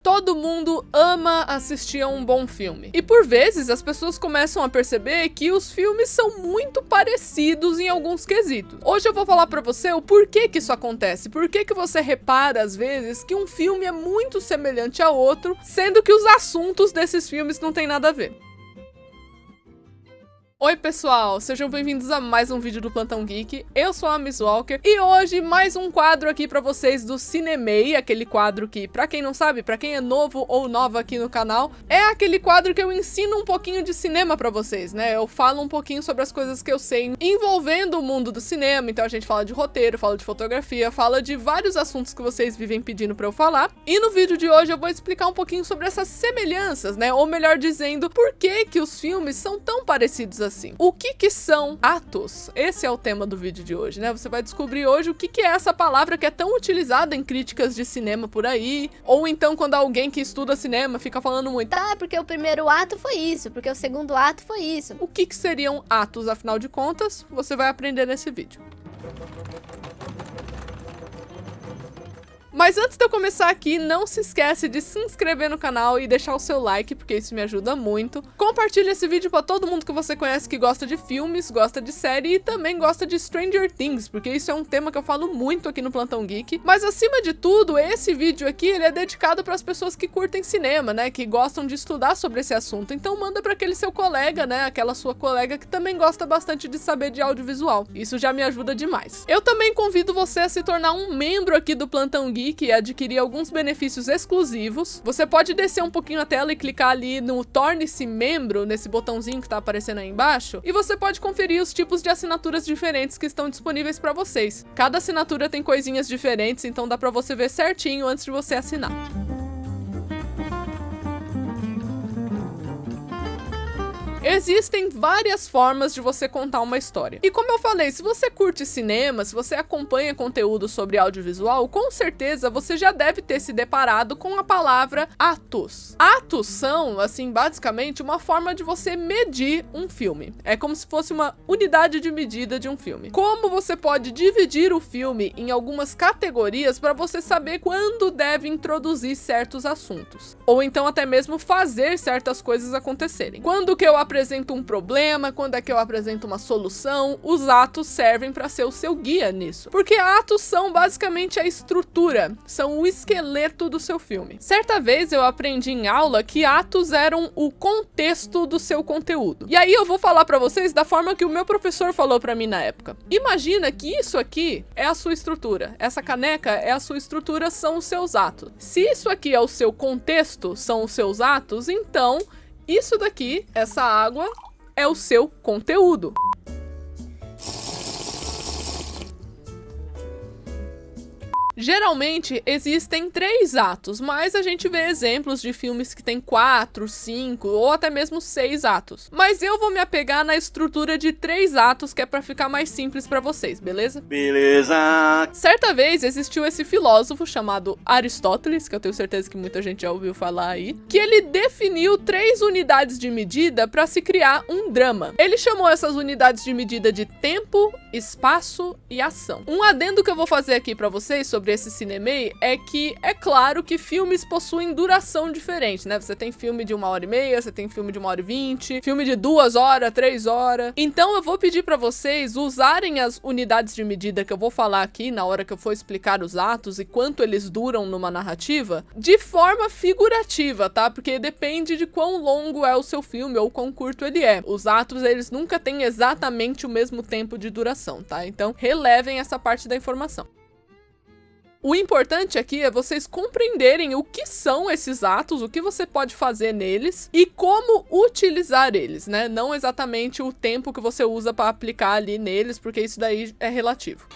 Todo mundo ama assistir a um bom filme. E por vezes as pessoas começam a perceber que os filmes são muito parecidos em alguns quesitos. Hoje eu vou falar pra você o porquê que isso acontece. Por que você repara às vezes que um filme é muito semelhante a outro, sendo que os assuntos desses filmes não tem nada a ver. Oi pessoal, sejam bem-vindos a mais um vídeo do Plantão Geek. Eu sou a Miss Walker e hoje mais um quadro aqui pra vocês do Cinemei, aquele quadro que, pra quem não sabe, pra quem é novo ou nova aqui no canal, é aquele quadro que eu ensino um pouquinho de cinema pra vocês, né? Eu falo um pouquinho sobre as coisas que eu sei envolvendo o mundo do cinema, então a gente fala de roteiro, fala de fotografia, fala de vários assuntos que vocês vivem pedindo pra eu falar. E no vídeo de hoje eu vou explicar um pouquinho sobre essas semelhanças, né? Ou melhor dizendo, por que que os filmes são tão parecidos assim. O que são atos? Esse é o tema do vídeo de hoje, né? Você vai descobrir hoje o que é essa palavra que é tão utilizada em críticas de cinema por aí, ou então quando alguém que estuda cinema fica falando muito, porque o primeiro ato foi isso, porque o segundo ato foi isso. O que seriam atos, afinal de contas? Você vai aprender nesse vídeo. Mas antes de eu começar aqui, não se esquece de se inscrever no canal e deixar o seu like, porque isso me ajuda muito. Compartilhe esse vídeo pra todo mundo que você conhece que gosta de filmes, gosta de série e também gosta de Stranger Things, porque isso é um tema que eu falo muito aqui no Plantão Geek. Mas acima de tudo, esse vídeo aqui, ele é dedicado para as pessoas que curtem cinema, né, que gostam de estudar sobre esse assunto. Então manda pra aquele seu colega, né, aquela sua colega que também gosta bastante de saber de audiovisual. Isso já me ajuda demais. Eu também convido você a se tornar um membro aqui do Plantão Geek e adquirir alguns benefícios exclusivos. Você pode descer um pouquinho a tela e clicar ali no Torne-se Membro, nesse botãozinho que tá aparecendo aí embaixo, e você pode conferir os tipos de assinaturas diferentes que estão disponíveis para vocês. Cada assinatura tem coisinhas diferentes, então dá para você ver certinho antes de você assinar. Existem várias formas de você contar uma história. E como eu falei, se você curte cinema, se você acompanha conteúdo sobre audiovisual, com certeza você já deve ter se deparado com a palavra atos. Atos são, assim, basicamente uma forma de você medir um filme. É como se fosse uma unidade de medida de um filme. Como você pode dividir o filme em algumas categorias para você saber quando deve introduzir certos assuntos. Ou então até mesmo fazer certas coisas acontecerem. Quando que eu apresento um problema, quando é que eu apresento uma solução, os atos servem para ser o seu guia nisso. Porque atos são basicamente a estrutura, são o esqueleto do seu filme. Certa vez eu aprendi em aula que atos eram o contexto do seu conteúdo. E aí eu vou falar para vocês da forma que o meu professor falou para mim na época. Imagina que isso aqui é a sua estrutura, essa caneca é a sua estrutura, são os seus atos. Se isso aqui é o seu contexto, são os seus atos, então isso daqui, essa água, é o seu conteúdo. Geralmente existem 3 atos, mas a gente vê exemplos de filmes que tem 4, 5 ou até mesmo 6 atos. Mas eu vou me apegar na estrutura de 3 atos, que é pra ficar mais simples pra vocês, beleza? Beleza! Certa vez existiu esse filósofo chamado Aristóteles, que eu tenho certeza que muita gente já ouviu falar aí, que ele definiu 3 unidades de medida pra se criar um drama. Ele chamou essas unidades de medida de tempo, espaço e ação. Um adendo que eu vou fazer aqui pra vocês sobre esse Cinemei é que é claro que filmes possuem duração diferente, né? Você tem filme de 1h30, você tem filme de 1h20, filme de 2 horas, 3 horas. Então eu vou pedir pra vocês usarem as unidades de medida que eu vou falar aqui na hora que eu for explicar os atos e quanto eles duram numa narrativa, de forma figurativa, tá? Porque depende de quão longo é o seu filme ou quão curto ele é. Os atos, eles nunca têm exatamente o mesmo tempo de duração, tá? Então relevem essa parte da informação. O importante aqui é vocês compreenderem o que são esses atos, o que você pode fazer neles e como utilizar eles, né? Não exatamente o tempo que você usa para aplicar ali neles, porque isso daí é relativo.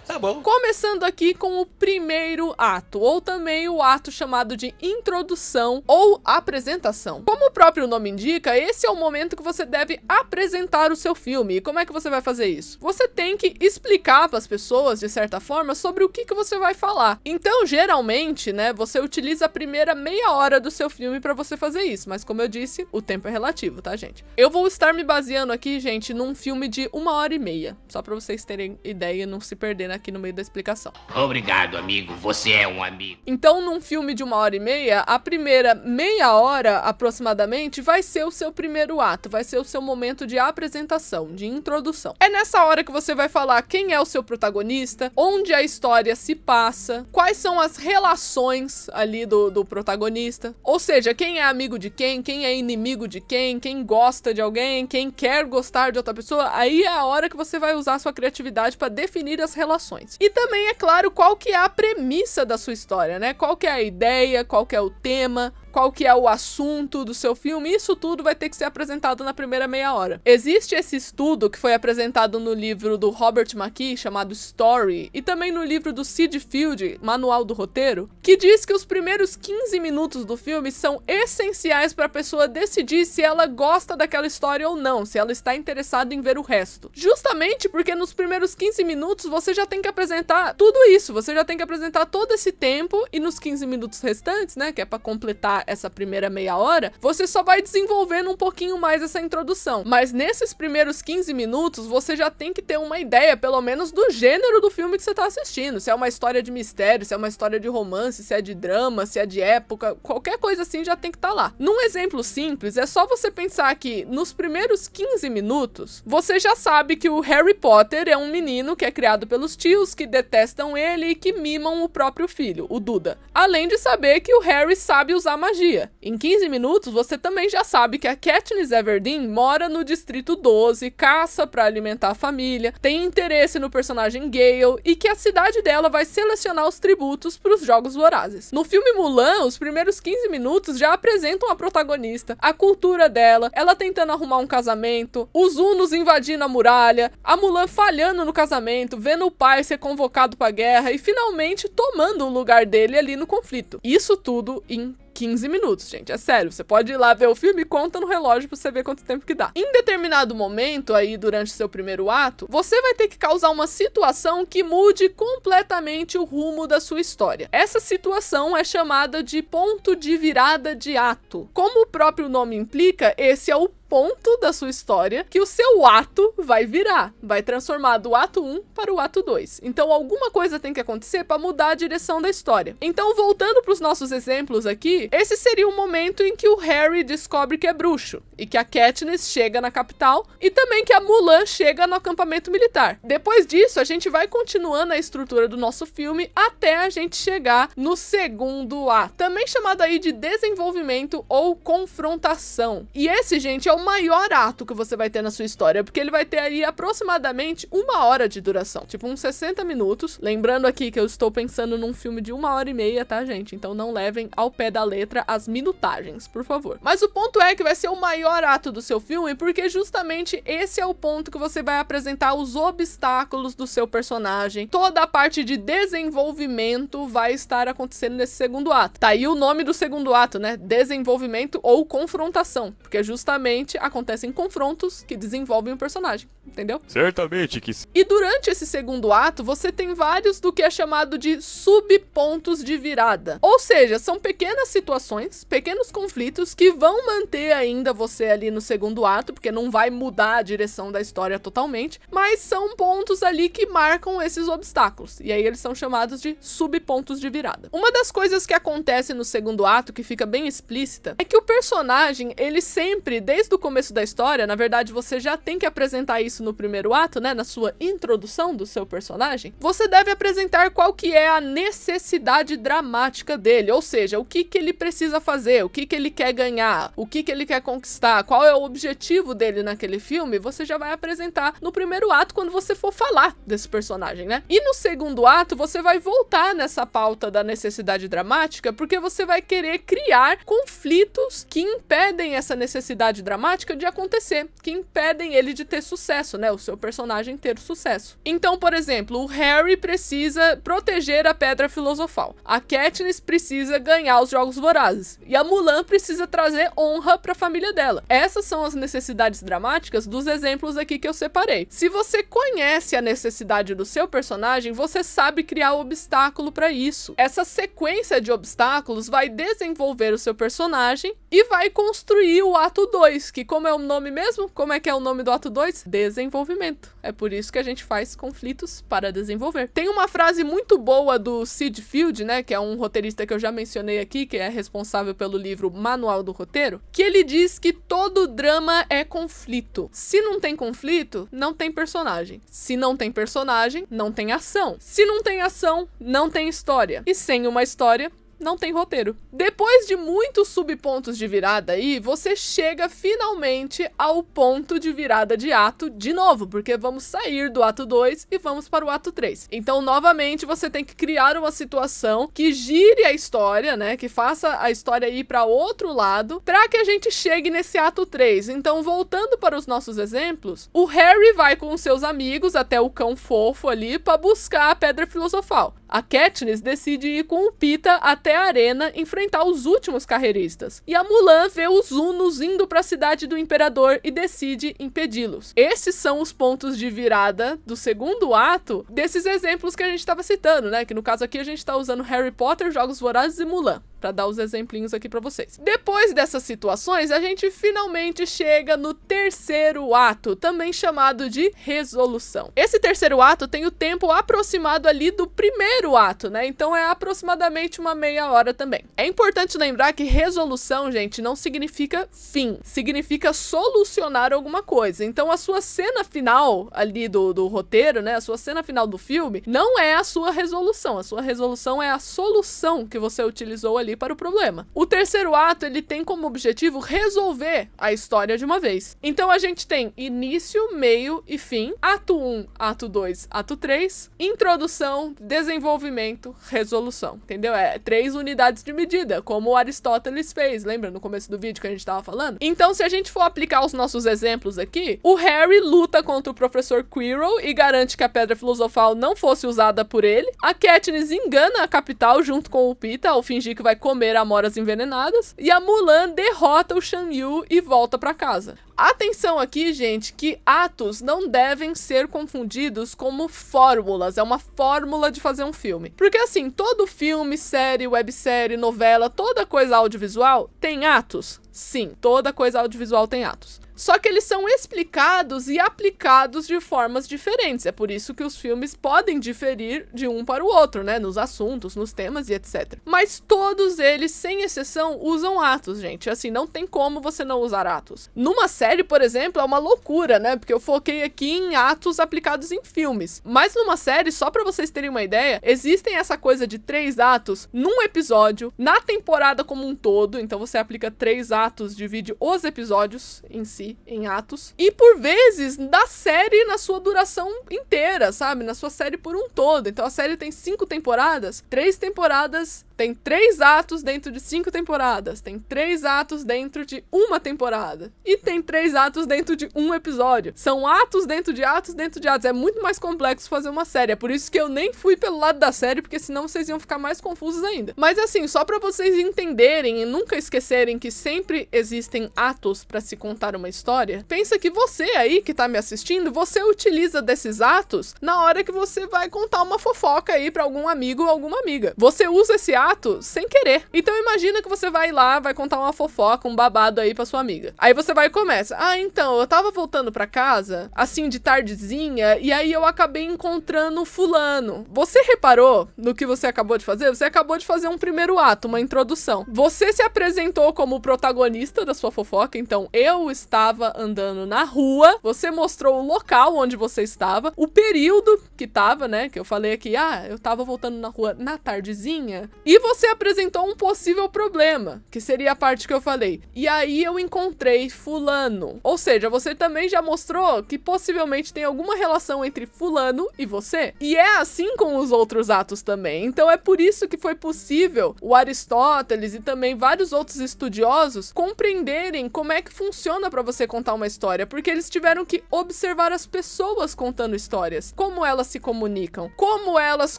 Tá bom. Começando aqui com o primeiro ato, ou também o ato chamado de introdução ou apresentação. Como o próprio nome indica, esse é o momento que você deve apresentar o seu filme. E como é que você vai fazer isso? Você tem que explicar para as pessoas, de certa forma, sobre o que você vai falar. falar. Então, geralmente, né, você utiliza a primeira meia hora do seu filme pra você fazer isso, mas como eu disse, o tempo é relativo, tá, gente? Eu vou estar me baseando aqui, gente, num filme de 1h30, só pra vocês terem ideia e não se perderem aqui no meio da explicação. Obrigado, amigo, você é um amigo. Então, num filme de 1h30, a primeira meia hora, aproximadamente, vai ser o seu primeiro ato, vai ser o seu momento de apresentação, de introdução. É nessa hora que você vai falar quem é o seu protagonista, onde a história se passa, quais são as relações ali do protagonista, ou seja, quem é amigo de quem é inimigo de quem gosta de alguém, quem quer gostar de outra pessoa. Aí é a hora que você vai usar a sua criatividade para definir as relações. E também, é claro, qual que é a premissa da sua história, né? Qual que é a ideia, qual que é o tema, qual que é o assunto do seu filme. Isso tudo vai ter que ser apresentado na primeira meia hora. Existe esse estudo que foi apresentado no livro do Robert McKee, chamado Story, e também no livro do Sid Field, Manual do Roteiro, que diz que os primeiros 15 minutos do filme são essenciais para a pessoa decidir se ela gosta daquela história ou não, se ela está interessada em ver o resto. Justamente porque nos primeiros 15 minutos você já tem que apresentar tudo isso, você já tem que apresentar todo esse tempo, e nos 15 minutos restantes, né, que é para completar essa primeira meia hora, você só vai desenvolvendo um pouquinho mais essa introdução. Mas nesses primeiros 15 minutos, você já tem que ter uma ideia, pelo menos, do gênero do filme que você tá assistindo. Se é uma história de mistério, se é uma história de romance, se é de drama, se é de época, qualquer coisa assim já tem que estar lá. Num exemplo simples, é só você pensar que nos primeiros 15 minutos, você já sabe que o Harry Potter é um menino que é criado pelos tios, que detestam ele e que mimam o próprio filho, o Duda. Além de saber que o Harry sabe usar magia. Em 15 minutos, você também já sabe que a Katniss Everdeen mora no Distrito 12, caça pra alimentar a família, tem interesse no personagem Gale e que a cidade dela vai selecionar os tributos pros Jogos Vorazes. No filme Mulan, os primeiros 15 minutos já apresentam a protagonista, a cultura dela, ela tentando arrumar um casamento, os Hunos invadindo a muralha, a Mulan falhando no casamento, vendo o pai ser convocado pra guerra e finalmente tomando o lugar dele ali no conflito. Isso tudo em 15 minutos, gente, é sério, você pode ir lá ver o filme e conta no relógio pra você ver quanto tempo que dá. Em determinado momento aí, durante seu primeiro ato, você vai ter que causar uma situação que mude completamente o rumo da sua história. Essa situação é chamada de ponto de virada de ato. Como o próprio nome implica, esse é o ponto da sua história que o seu ato vai virar, vai transformar do ato 1 para o ato 2. Então alguma coisa tem que acontecer para mudar a direção da história. Então, voltando para os nossos exemplos aqui, esse seria o momento em que o Harry descobre que é bruxo e que a Katniss chega na capital e também que a Mulan chega no acampamento militar. Depois disso, a gente vai continuando a estrutura do nosso filme até a gente chegar no segundo ato, também chamado aí de desenvolvimento ou confrontação. E esse, gente, é o maior ato que você vai ter na sua história, porque ele vai ter aí aproximadamente 1h de duração, tipo uns 60 minutos. Lembrando aqui que eu estou pensando num filme de 1h30, tá, gente? Então não levem ao pé da letra as minutagens, por favor. Mas o ponto é que vai ser o maior ato do seu filme, porque justamente esse é o ponto que você vai apresentar os obstáculos do seu personagem. Toda a parte de desenvolvimento vai estar acontecendo nesse segundo ato. Tá aí o nome do segundo ato, né? Desenvolvimento ou confrontação, porque justamente acontecem confrontos que desenvolvem o personagem, entendeu? Certamente que sim. E durante esse segundo ato, você tem vários do que é chamado de subpontos de virada. Ou seja, são pequenas situações, pequenos conflitos que vão manter ainda você ali no segundo ato, porque não vai mudar a direção da história totalmente, mas são pontos ali que marcam esses obstáculos. E aí eles são chamados de subpontos de virada. Uma das coisas que acontece no segundo ato, que fica bem explícita, é que o personagem, ele sempre, desde o começo da história, na verdade você já tem que apresentar isso no primeiro ato, né, na sua introdução do seu personagem, você deve apresentar qual que é a necessidade dramática dele, ou seja, o que ele precisa fazer, o que ele quer ganhar, o que ele quer conquistar, qual é o objetivo dele naquele filme, você já vai apresentar no primeiro ato quando você for falar desse personagem, né? E no segundo ato você vai voltar nessa pauta da necessidade dramática, porque você vai querer criar conflitos que impedem essa necessidade dramática dramática de acontecer, que impedem ele de ter sucesso, né? O seu personagem ter sucesso. Então, por exemplo, o Harry precisa proteger a Pedra Filosofal. A Katniss precisa ganhar os Jogos Vorazes. E a Mulan precisa trazer honra para a família dela. Essas são as necessidades dramáticas dos exemplos aqui que eu separei. Se você conhece a necessidade do seu personagem, você sabe criar o obstáculo para isso. Essa sequência de obstáculos vai desenvolver o seu personagem e vai construir o ato 2, que como é o nome mesmo? Como é que é o nome do ato 2? Desenvolvimento. É por isso que a gente faz conflitos para desenvolver. Tem uma frase muito boa do Sid Field, né, que é um roteirista que eu já mencionei aqui, que é responsável pelo livro Manual do Roteiro, que ele diz que todo drama é conflito. Se não tem conflito, não tem personagem. Se não tem personagem, não tem ação. Se não tem ação, não tem história. E sem uma história, não tem roteiro. Depois de muitos subpontos de virada aí, você chega finalmente ao ponto de virada de ato de novo, porque vamos sair do ato 2 e vamos para o ato 3. Então, novamente, você tem que criar uma situação que gire a história, né, que faça a história ir para outro lado, para que a gente chegue nesse ato 3. Então, voltando para os nossos exemplos, o Harry vai com os seus amigos até o cão fofo ali para buscar a Pedra Filosofal. A Katniss decide ir com o Pita até a arena enfrentar os últimos carreiristas. E a Mulan vê os Unos indo para a cidade do Imperador e decide impedi-los. Esses são os pontos de virada do segundo ato desses exemplos que a gente estava citando, né? Que no caso aqui a gente está usando Harry Potter, Jogos Vorazes e Mulan, para dar os exemplinhos aqui para vocês. Depois dessas situações, a gente finalmente chega no terceiro ato, também chamado de resolução. Esse terceiro ato tem o tempo aproximado ali do primeiro ato, né? Então é aproximadamente uma meia hora também. É importante lembrar que resolução, gente, não significa fim, significa solucionar alguma coisa. Então a sua cena final ali do roteiro, né? A sua cena final do filme não é a sua resolução. A sua resolução é a solução que você utilizou ali para o problema. O terceiro ato, ele tem como objetivo resolver a história de uma vez. Então a gente tem início, meio e fim, ato 1, ato 2, ato 3, introdução, desenvolvimento, resolução, entendeu? É 3 unidades de medida, como o Aristóteles fez, lembra no começo do vídeo que a gente tava falando? Então, se a gente for aplicar os nossos exemplos aqui, o Harry luta contra o professor Quirrell e garante que a Pedra Filosofal não fosse usada por ele. A Katniss engana a capital junto com o Pita ao fingir que vai comer amoras envenenadas. E a Mulan derrota o Shan Yu e volta pra casa. Atenção aqui, gente, que atos não devem ser confundidos como fórmulas. É uma fórmula de fazer um filme. Porque assim, todo filme, série, websérie, novela, toda coisa audiovisual tem atos? Sim, toda coisa audiovisual tem atos. Só que eles são explicados e aplicados de formas diferentes. É por isso que os filmes podem diferir de um para o outro, né? Nos assuntos, nos temas e etc. Mas todos eles, sem exceção, usam atos, gente. Assim, não tem como você não usar atos. Numa série, por exemplo, é uma loucura, né? Porque eu foquei aqui em atos aplicados em filmes. Mas numa série, só pra vocês terem uma ideia, existem essa coisa de 3 atos num episódio, na temporada como um todo. Então você aplica 3 atos, divide os episódios em si, em atos, e por vezes da série na sua duração inteira, sabe? Na sua série por um todo. Então a série tem 5 temporadas, 3 temporadas tem 3 atos dentro de 5 temporadas, tem 3 atos dentro de uma temporada, e tem 3 atos dentro de um episódio. São atos dentro de atos dentro de atos. É muito mais complexo fazer uma série. É por isso que eu nem fui pelo lado da série, porque senão vocês iam ficar mais confusos ainda. Mas assim, só pra vocês entenderem e nunca esquecerem que sempre existem atos pra se contar uma história, pensa que você aí que tá me assistindo, você utiliza desses atos na hora que você vai contar uma fofoca aí pra algum amigo ou alguma amiga. Você usa esse ato sem querer. Então imagina que você vai lá, vai contar uma fofoca, um babado aí pra sua amiga. Aí você vai e começa: ah, então, eu tava voltando pra casa, assim, de tardezinha, e aí eu acabei encontrando fulano. Você reparou no que você acabou de fazer? Você acabou de fazer um primeiro ato, uma introdução. Você se apresentou como o protagonista da sua fofoca, então eu estava andando na rua, você mostrou o local onde você estava, o período que tava, né, que eu falei aqui, eu tava voltando na rua na tardezinha, e E você apresentou um possível problema, que seria a parte que eu falei. E aí eu encontrei fulano. Ou seja, você também já mostrou que possivelmente tem alguma relação entre fulano e você. E é assim com os outros atos também. Então é por isso que foi possível o Aristóteles e também vários outros estudiosos compreenderem como é que funciona para você contar uma história, porque eles tiveram que observar as pessoas contando histórias, como elas se comunicam, como elas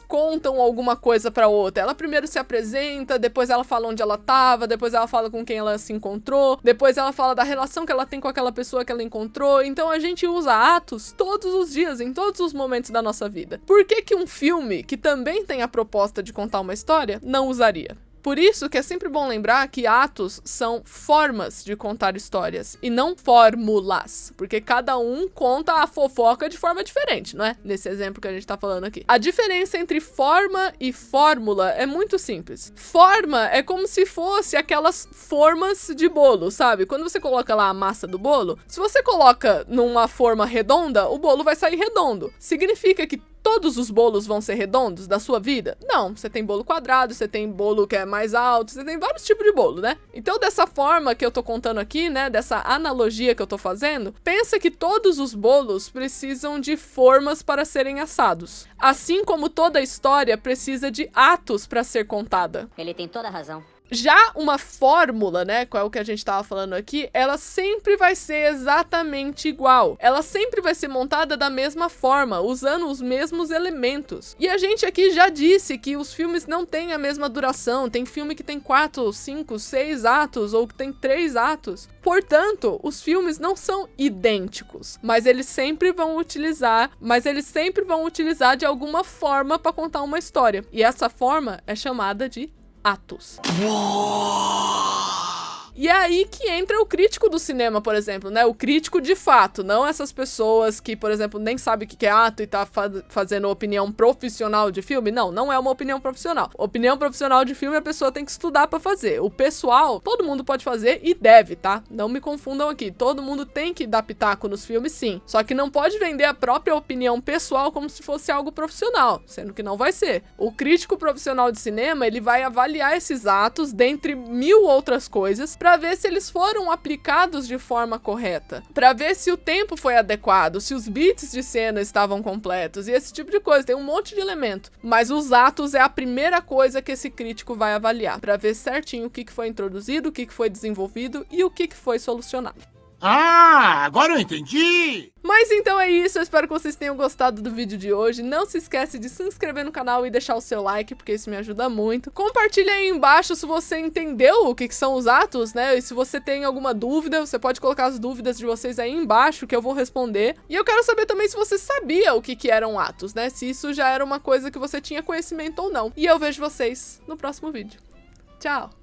contam alguma coisa para outra. Ela primeiro se apresenta, depois ela fala onde ela tava, depois ela fala com quem ela se encontrou, depois ela fala da relação que ela tem com aquela pessoa que ela encontrou. Então a gente usa atos todos os dias, em todos os momentos da nossa vida. Por que que um filme, que também tem a proposta de contar uma história, não usaria? Por isso que é sempre bom lembrar que atos são formas de contar histórias e não fórmulas, porque cada um conta a fofoca de forma diferente, não é? Nesse exemplo que a gente tá falando aqui. A diferença entre forma e fórmula é muito simples. Forma é como se fosse aquelas formas de bolo, sabe? Quando você coloca lá a massa do bolo, se você coloca numa forma redonda, o bolo vai sair redondo. Significa que todos os bolos vão ser redondos da sua vida? Não, você tem bolo quadrado, você tem bolo que é mais alto, você tem vários tipos de bolo, né? Então, dessa forma que eu tô contando aqui, né, dessa analogia que eu tô fazendo, pensa que todos os bolos precisam de formas para serem assados. Assim como toda história precisa de atos para ser contada. Ele tem toda a razão. Já uma fórmula, né, qual é o que a gente tava falando aqui, ela sempre vai ser exatamente igual. Ela sempre vai ser montada da mesma forma, usando os mesmos elementos. E a gente aqui já disse que os filmes não têm a mesma duração. Tem filme que tem 4, 5, 6 atos, ou que tem 3 atos. Portanto, os filmes não são idênticos, mas eles sempre vão utilizar de alguma forma para contar uma história. E essa forma é chamada de atos. E é aí que entra o crítico do cinema, por exemplo, né? O crítico de fato, não essas pessoas que, por exemplo, nem sabem o que é ato e tá fazendo opinião profissional de filme. Não, não é uma opinião profissional. Opinião profissional de filme a pessoa tem que estudar pra fazer. O pessoal, todo mundo pode fazer e deve, tá? Não me confundam aqui. Todo mundo tem que dar pitaco nos filmes, sim. Só que não pode vender a própria opinião pessoal como se fosse algo profissional, sendo que não vai ser. O crítico profissional de cinema, ele vai avaliar esses atos, dentre 1000 outras coisas, para ver se eles foram aplicados de forma correta, para ver se o tempo foi adequado, se os beats de cena estavam completos e esse tipo de coisa. Tem um monte de elemento, mas os atos é a primeira coisa que esse crítico vai avaliar, para ver certinho o que foi introduzido, o que foi desenvolvido e o que foi solucionado. Ah, agora eu entendi! Mas então é isso, eu espero que vocês tenham gostado do vídeo de hoje. Não se esquece de se inscrever no canal e deixar o seu like, porque isso me ajuda muito. Compartilha aí embaixo se você entendeu o que são os atos, né? E se você tem alguma dúvida, você pode colocar as dúvidas de vocês aí embaixo, que eu vou responder. E eu quero saber também se você sabia o que eram atos, né? Se isso já era uma coisa que você tinha conhecimento ou não. E eu vejo vocês no próximo vídeo. Tchau!